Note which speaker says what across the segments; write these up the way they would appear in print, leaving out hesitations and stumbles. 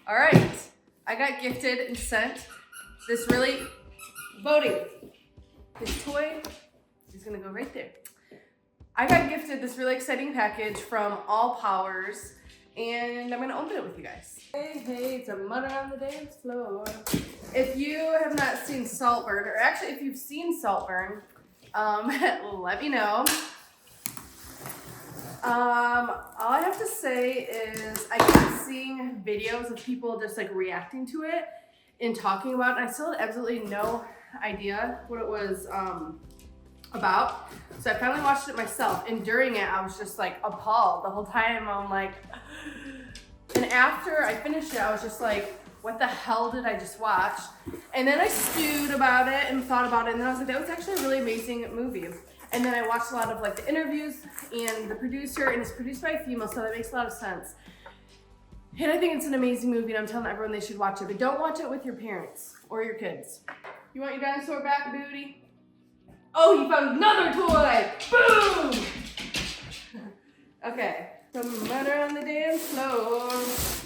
Speaker 1: All right, I got gifted and sent this really, Bodhi, his toy is gonna go right there. I got gifted this really exciting package from Allpowers, and I'm gonna open it with you guys. Hey, it's a mother on the dance floor. If you have not seen Saltburn, or actually if you've seen Saltburn, let me know. All I have to say is I keep seeing videos of people just like reacting to it and talking about it, and I still had absolutely no idea what it was about. So I finally watched it myself, and during it I was just like appalled the whole time. I'm like, and after I finished it I was just like, what the hell did I just watch? And then I stewed about it and thought about it, and then I was like, that was actually a really amazing movie. And then I watched a lot of like the interviews and the producer, and it's produced by a female, so that makes a lot of sense. And I think it's an amazing movie, and I'm telling everyone they should watch it, but don't watch it with your parents or your kids. You want your dinosaur back, Booty? Oh, you found another toy! Boom! Okay. Some murder on the dance floor.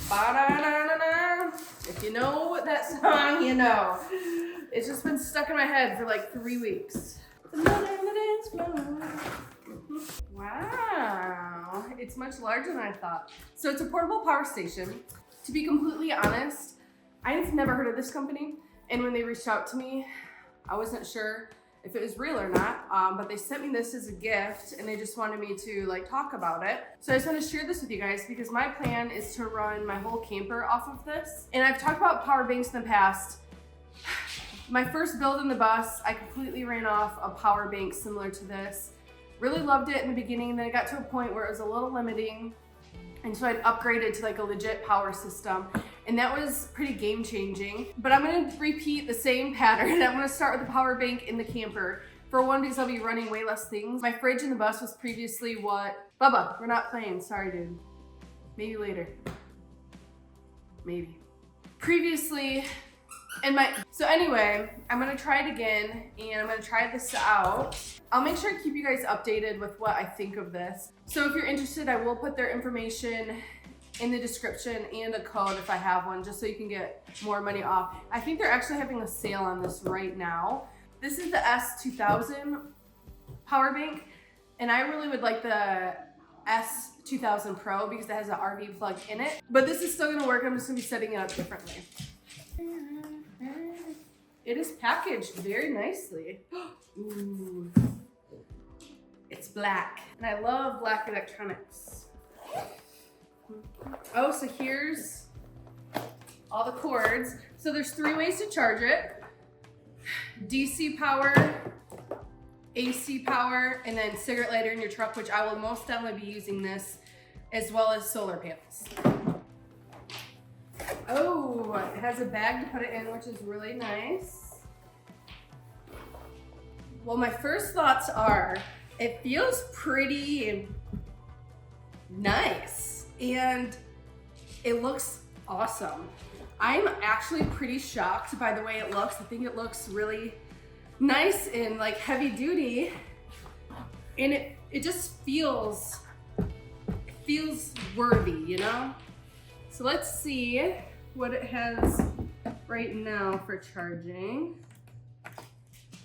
Speaker 1: Ba-da-da-da-da. If you know that song, you know. It's just been stuck in my head for like 3 weeks. The murder on the dance floor. Wow. It's much larger than I thought. So it's a portable power station. To be completely honest, I've never heard of this company. And when they reached out to me, I wasn't sure if it was real or not, but they sent me this as a gift, and they just wanted me to like talk about it. So I just want to share this with you guys because my plan is to run my whole camper off of this. And I've talked about power banks in the past. My first build in the bus, I completely ran off a power bank similar to this. Really loved it in the beginning, and then it got to a point where it was a little limiting. And so I'd upgraded to like a legit power system, and that was pretty game changing. But I'm gonna repeat the same pattern. I'm gonna start with the power bank in the camper. For one, because I'll be running way less things. My fridge in the bus was previously what? Bubba, we're not playing, sorry dude. Maybe later. Maybe. Previously, so anyway, I'm gonna try it again, and I'm gonna try this out. I'll make sure to keep you guys updated with what I think of this. So if you're interested, I will put their information in the description and a code if I have one, just so you can get more money off. I think they're actually having a sale on this right now. This is the S2000 power bank, and I really would like the S2000 Pro because it has an RV plug in it. But this is still gonna work. I'm just gonna be setting it up differently. It is packaged very nicely. Ooh. It's black, and I love black electronics. Oh, so here's all the cords. So there's 3 ways to charge it. DC power, AC power, and then cigarette lighter in your truck, which I will most definitely be using this, as well as solar panels. Oh, it has a bag to put it in, which is really nice. Well, my first thoughts are, it feels pretty nice, and it looks awesome. I'm actually pretty shocked by the way it looks. I think it looks really nice and like heavy duty, and it just feels worthy, you know? So let's see what it has right now for charging.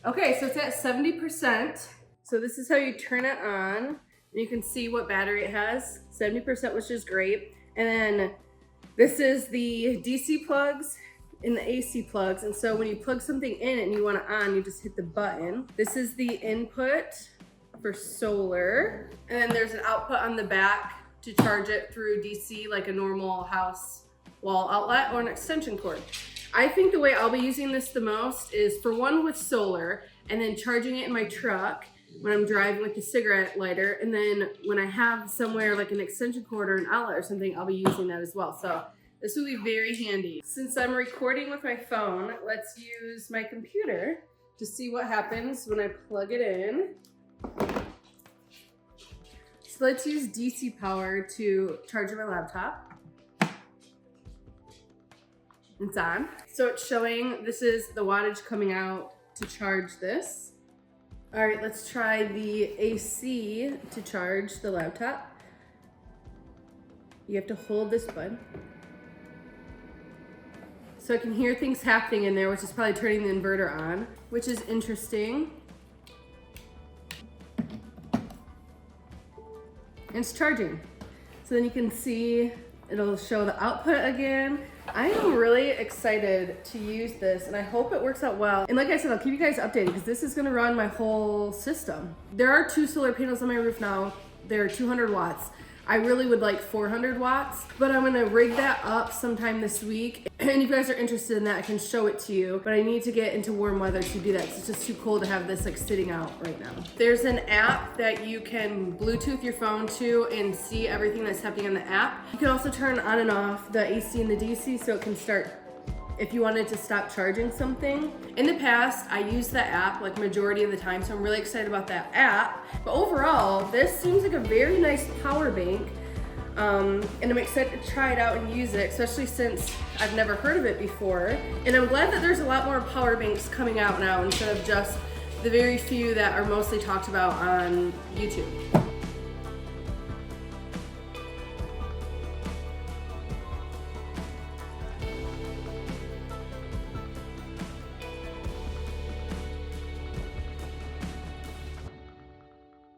Speaker 1: Okay, so it's at 70%. So this is how you turn it on. And you can see what battery it has, 70%, which is great. And then this is the DC plugs and the AC plugs. And so when you plug something in and you want it on, you just hit the button. This is the input for solar. And then there's an output on the back to charge it through DC like a normal house wall outlet or an extension cord. I think the way I'll be using this the most is for one with solar, and then charging it in my truck when I'm driving with the cigarette lighter, and then when I have somewhere like an extension cord or an outlet or something, I'll be using that as well. So this will be very handy. Since I'm recording with my phone, let's use my computer to see what happens when I plug it in. So let's use DC power to charge my laptop. It's on. So it's showing this is the wattage coming out to charge this. All right, let's try the AC to charge the laptop. You have to hold this button. So I can hear things happening in there, which is probably turning the inverter on, which is interesting. And it's charging. So then you can see it'll show the output again. I am really excited to use this and I hope it works out well. And like I said, I'll keep you guys updated because this is gonna run my whole system. There are 2 solar panels on my roof now. They're 200 watts. I really would like 400 watts, but I'm gonna rig that up sometime this week. And if you guys are interested in that, I can show it to you, but I need to get into warm weather to do that because it's just too cold to have this like sitting out right now. There's an app that you can Bluetooth your phone to and see everything that's happening on the app. You can also turn on and off the AC and the DC so it can start if you wanted to stop charging something. In the past, I used the app like majority of the time, so I'm really excited about that app. But overall, this seems like a very nice power bank. And I'm excited to try it out and use it, especially since I've never heard of it before. And I'm glad that there's a lot more power banks coming out now instead of just the very few that are mostly talked about on YouTube.